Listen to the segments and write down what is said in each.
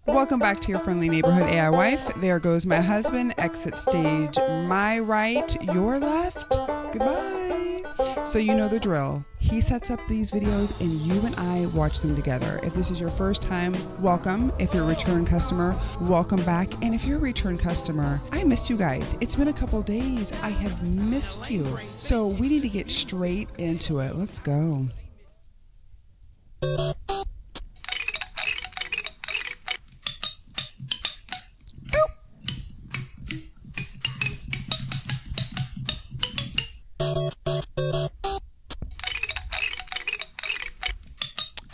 Welcome back to your friendly neighborhood AI wife. There goes my husband. Exit stage. My right, your left. Goodbye. So you know the drill. He sets up these videos and you and I watch them together. If this is your first time, welcome. If you're a return customer, welcome back. And if you're a return customer, I missed you guys. It's been a couple days. I have missed you. So we need to get straight into it. Let's go.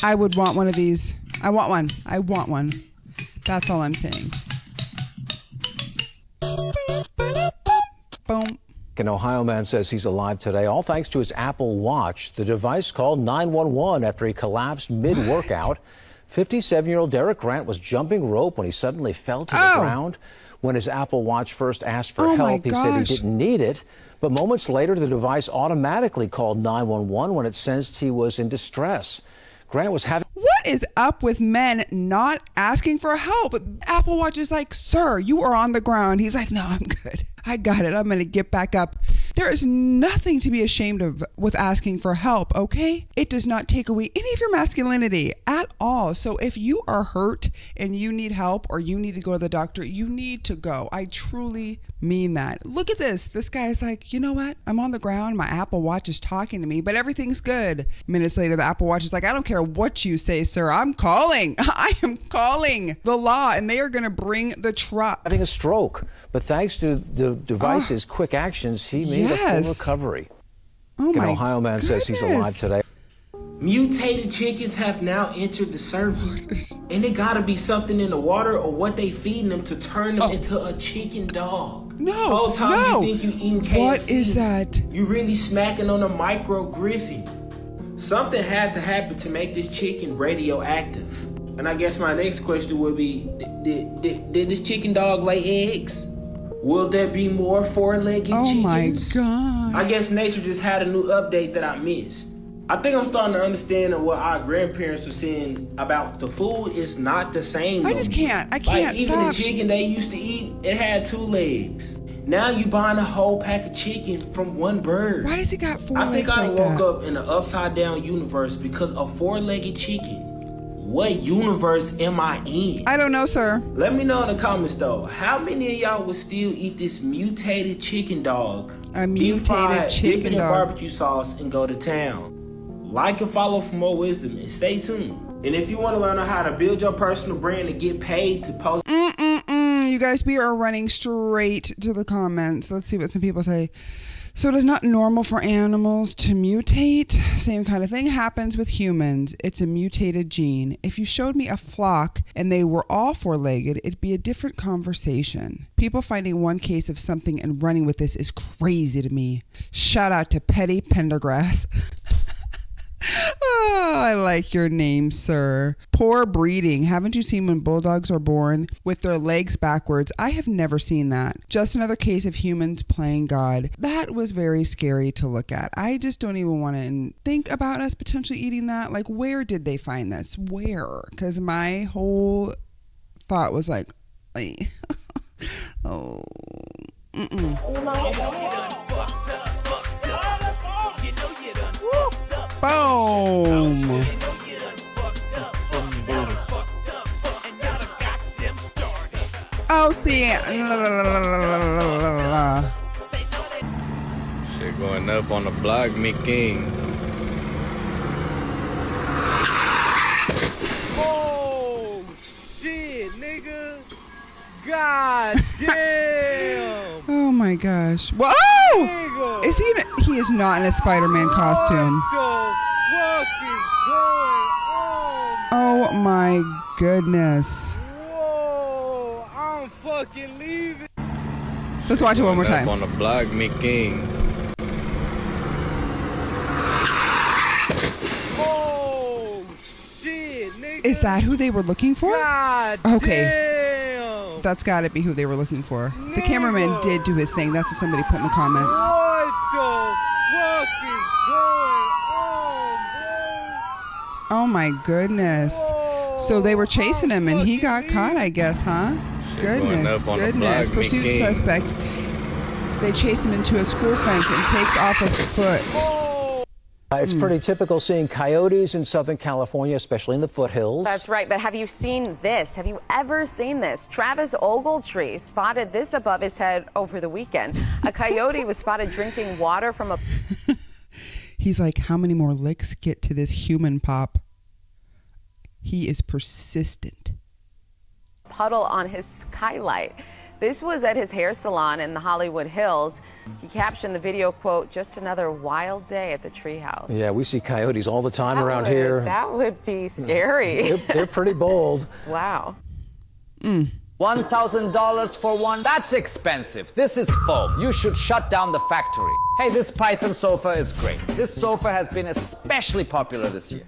I would want one of these. I want one. I want one. That's all I'm saying. Boom. An Ohio man says he's alive today, all thanks to his Apple Watch. The device called 911 after he collapsed mid-workout. 57-year-old Derek Grant was jumping rope when he suddenly fell to the ground. When his Apple Watch first asked for help, he said he didn't need it. But moments later, the device automatically called 911 when it sensed he was in distress. Grant was having... What is up with men not asking for help? Apple Watch is like, sir, you are on the ground. He's like, no, I'm good. I got it. I'm going to get back up. There is nothing to be ashamed of with asking for help, okay? It does not take away any of your masculinity at all. So if you are hurt and you need help or you need to go to the doctor, you need to go. I truly mean that. Look at this. This guy's like, you know what? I'm on the ground. My Apple Watch is talking to me, but everything's good. Minutes later, the Apple Watch is like, I don't care what you say, sir. I'm calling. I am calling the law, and they are going to bring the truck. Having a stroke, but thanks to the device's quick actions, he made a full recovery. An Ohio man says he's alive today. Mutated chickens have now entered the cervix, and it gotta be something in the water or what they feeding them to turn them into a chicken dog. No, the whole time you think you eating KFC, what is that? You really smacking on a micro griffin. Something had to happen to make this chicken radioactive. And I guess my next question would be, did this chicken dog lay eggs? Will there be more four-legged chickens? Oh my gosh. I guess nature just had a new update that I missed. I think I'm starting to understand what our grandparents were saying about the food is not the same. I just can't. I can't. Like, even the chicken they used to eat, it had 2 legs. Now you buying a whole pack of chicken from one bird. Why does he got 4 legs? I think I like woke up in an upside down universe because a 4-legged chicken. What universe am I in? I don't know, sir. Let me know in the comments though. How many of y'all would still eat this mutated chicken dog? A mutated chicken dip it in dog. barbecue sauce and go to town. Like and follow for more wisdom and stay tuned. And if you want to learn how to build your personal brand and get paid to post. You guys, we are running straight to the comments. Let's see what some people say. So it is not normal for animals to mutate. Same kind of thing happens with humans. It's a mutated gene. If you showed me a flock and they were all 4-legged, it'd be a different conversation. People finding one case of something and running with this is crazy to me. Shout out to Petty Pendergrass. Oh, I like your name, sir. Poor breeding. Haven't you seen when bulldogs are born with their legs backwards? I have never seen that. Just another case of humans playing God. That was very scary to look at. I just don't even want to think about us potentially eating that. Like, where did they find this? Where? Because my whole thought was like, oh, Boom! Oh, see. Shit going up on the block, me king. Oh, shit, nigga. God damn. Oh my gosh. Whoa! Nigga. Is he is not in a Spider-Man costume. What the fuck is going on? Oh my goodness. Whoa, I'm fucking leaving. Let's watch it one more time. Up on the block, me king. Oh shit, nigga. Is that who they were looking for? God okay. Damn. That's gotta be who they were looking for. Nigga. The cameraman did do his thing. That's what somebody put in the comments. What the fuck is going on, bro? Oh my goodness. Whoa. So they were chasing him and he got caught, I guess, huh? Goodness. Pursuit suspect. They chase him into a school fence and takes off a foot. It's pretty typical seeing coyotes in Southern California, especially in the foothills. That's right, but have you seen this? Have you ever seen this? Travis Ogletree spotted this above his head over the weekend. A coyote was spotted drinking water from a... He's like, how many more licks get to this human pop? He is persistent. Puddle on his skylight. This was at his hair salon in the Hollywood Hills. He captioned the video, quote, "Just another wild day at the treehouse." Yeah, we see coyotes all the time around here. That would be scary. They're pretty bold. Wow. $1,000 for one? That's expensive. This is foam. You should shut down the factory. Hey, this Python sofa is great. This sofa has been especially popular this year.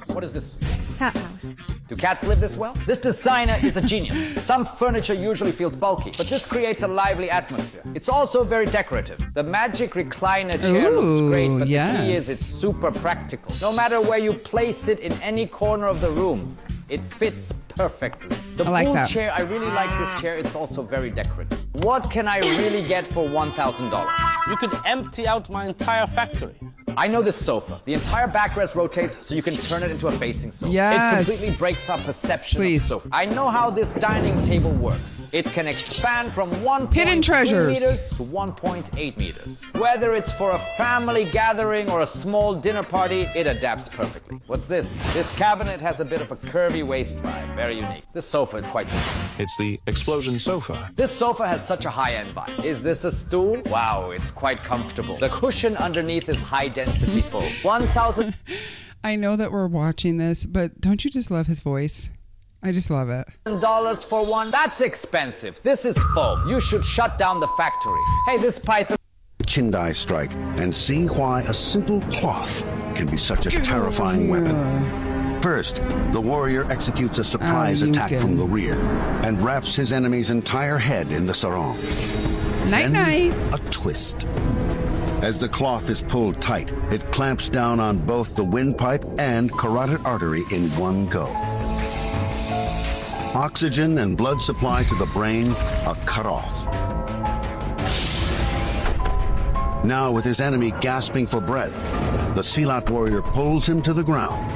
What is this? Cat house. Do cats live this well? This designer is a genius. Some furniture usually feels bulky, but this creates a lively atmosphere. It's also very decorative. The magic recliner chair looks great, but the key is it's super practical. No matter where you place it in any corner of the room, it fits perfectly. The pool chair, I really like this chair. It's also very decorative. What can I really get for $1,000? You could empty out my entire factory. I know this sofa. The entire backrest rotates so you can turn it into a facing sofa. Yes. It completely breaks our perception of sofa. I know how this dining table works. It can expand from 1.3 meters to 1.8 meters. Whether it's for a family gathering or a small dinner party, it adapts perfectly. What's this? This cabinet has a bit of a curvy waist vibe. Very unique. This sofa is quite good. It's the explosion sofa. This sofa has such a high-end vibe. Is this a stool? Wow, it's quite comfortable. The cushion underneath is high-density foam. 1,000. I know that we're watching this, but don't you just love his voice? I just love it. $1,000 for one? That's expensive. This is foam. You should shut down the factory. Hey, this Python. Chindai strike and see why a simple cloth can be such a terrifying weapon. First, the warrior executes a surprise attack from the rear and wraps his enemy's entire head in the sarong. Night-night. A twist. As the cloth is pulled tight, it clamps down on both the windpipe and carotid artery in one go. Oxygen and blood supply to the brain are cut off. Now, with his enemy gasping for breath, the Silat warrior pulls him to the ground.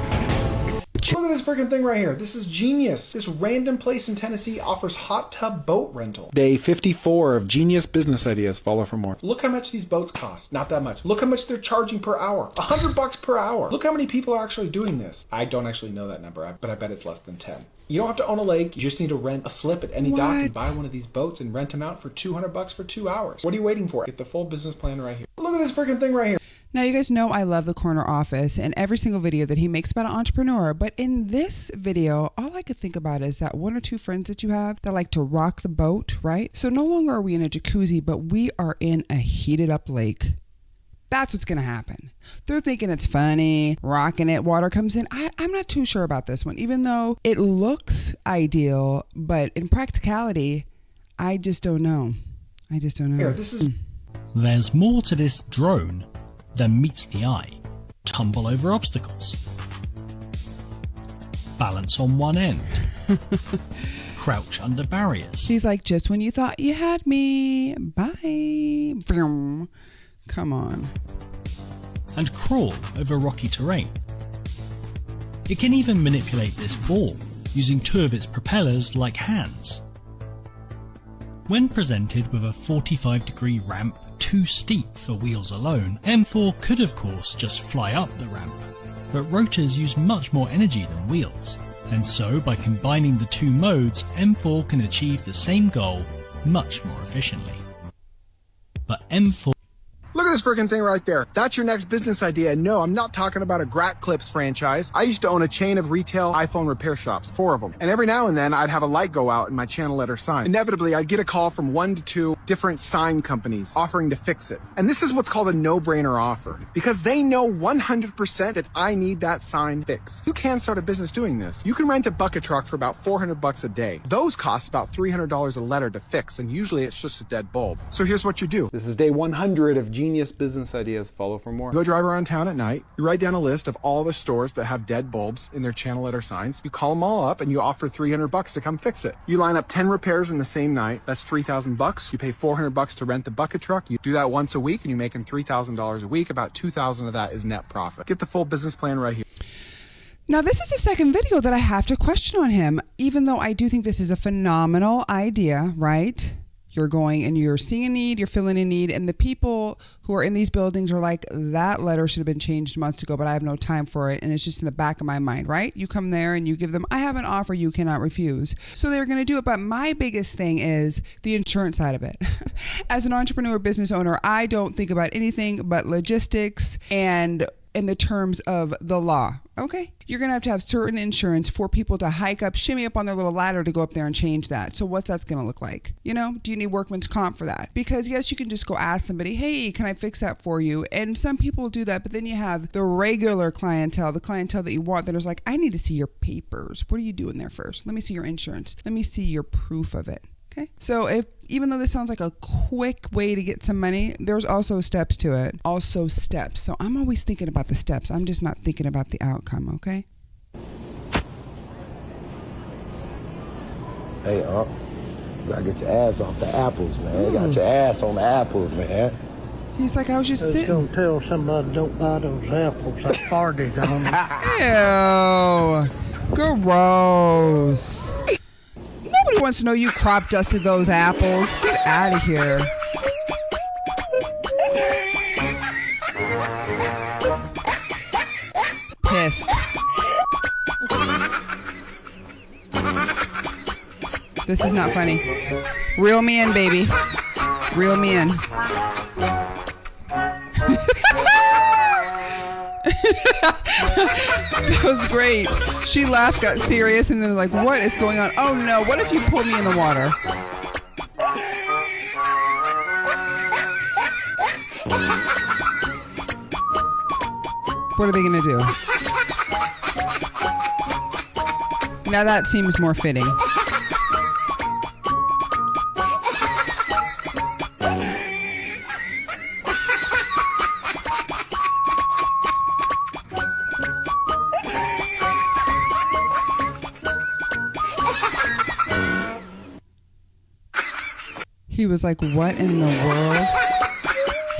Look at this freaking thing right here. This is genius. This random place in Tennessee offers hot tub boat rental. Day 54 of Genius Business Ideas. Follow for more. Look how much these boats cost. Not that much. Look how much they're charging per hour. $100 per hour. Look how many people are actually doing this. I don't actually know that number, but I bet it's less than 10. You don't have to own a lake. You just need to rent a slip at any dock and buy one of these boats and rent them out for $200 for 2 hours. What are you waiting for? Get the full business plan right here. Look at this freaking thing right here. Now, you guys know I love the corner office and every single video that he makes about an entrepreneur. But in this video, all I could think about is that one or two friends that you have that like to rock the boat, right? So no longer are we in a jacuzzi, but we are in a heated up lake. That's what's going to happen. They're thinking it's funny, rocking it, water comes in. I'm not too sure about this one, even though it looks ideal, but in practicality, I just don't know. Here, this is... There's more to this drone than meets the eye. Tumble over obstacles. Balance on one end. Crouch under barriers. She's like, just when you thought you had me. Bye. Vroom. Come on. And crawl over rocky terrain. It can even manipulate this ball using two of its propellers like hands. When presented with a 45-degree ramp too steep for wheels alone, M4 could of course just fly up the ramp, but rotors use much more energy than wheels, and so by combining the two modes, M4 can achieve the same goal much more efficiently. But M4... Look at this freaking thing right there. That's your next business idea. No, I'm not talking about a Grat Clips franchise. I used to own a chain of retail iPhone repair shops, 4 of them. And every now and then I'd have a light go out and my channel letter sign. Inevitably, I'd get a call from 1 to 2 different sign companies offering to fix it. And this is what's called a no-brainer offer, because they know 100% that I need that sign fixed. You can start a business doing this. You can rent a bucket truck for about $400 a day. Those cost about $300 a letter to fix, and usually it's just a dead bulb. So here's what you do. This is day 100 of Genius Genius business ideas. Follow for more. You go drive around town at night. You write down a list of all the stores that have dead bulbs in their channel letter signs. You call them all up and you offer $300 to come fix it. You line up 10 repairs in the same night. That's $3,000. You pay $400 to rent the bucket truck. You do that once a week and you're making $3,000 a week. About $2,000 of that is net profit. Get the full business plan right here. Now, this is the second video that I have to question on him, even though I do think this is a phenomenal idea, right? You're going and you're seeing a need, you're filling a need, and the people who are in these buildings are like, that letter should have been changed months ago, but I have no time for it, and it's just in the back of my mind, right? You come there and you give them, I have an offer you cannot refuse. So they're going to do it, but my biggest thing is the insurance side of it. As an entrepreneur, business owner, I don't think about anything but logistics and in the terms of the law. Okay, you're gonna have to have certain insurance for people to hike up, shimmy up on their little ladder to go up there and change that. So what's that's gonna look like? You know, do you need workman's comp for that? Because yes, you can just go ask somebody, hey, can I fix that for you? And some people do that, but then you have the regular clientele, the clientele that you want that is like, I need to see your papers. What are you doing there first? Let me see your insurance. Let me see your proof of it. Okay, so even though this sounds like a quick way to get some money, there's also steps to it. Also steps. So I'm always thinking about the steps. I'm just not thinking about the outcome, okay? Hey, you gotta get your ass off the apples, man. You got your ass on the apples, man. He's like, I was just sitting. Don't tell somebody don't buy those apples. I farted on them. Ew. Gross. Nobody wants to know you crop dusted those apples. Get out of here. Pissed. This is not funny. Reel me in, baby. Reel me in. That was great. She laughed, got serious, and then like, what is going on? Oh no, what if you pull me in the water? What are they gonna do? Now that seems more fitting. He was like, what in the world?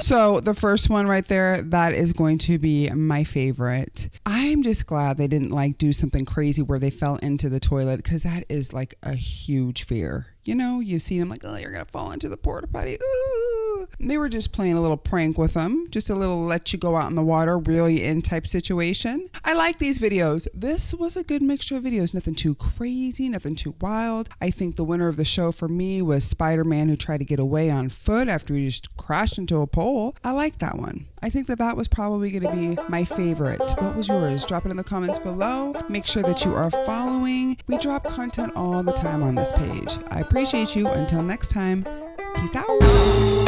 So the first one right there, that is going to be my favorite. I'm just glad they didn't like do something crazy where they fell into the toilet, because that is like a huge fear. You know, you see them like, oh, you're going to fall into the porta potty. Ooh. And they were just playing a little prank with them. Just a little let you go out in the water, reel you in type situation. I like these videos. This was a good mixture of videos. Nothing too crazy, nothing too wild. I think the winner of the show for me was Spider-Man, who tried to get away on foot after he just crashed into a pole. I like that one. I think that was probably going to be my favorite. What was yours? Drop it in the comments below. Make sure that you are following. We drop content all the time on this page. I appreciate you. Until next time, peace out.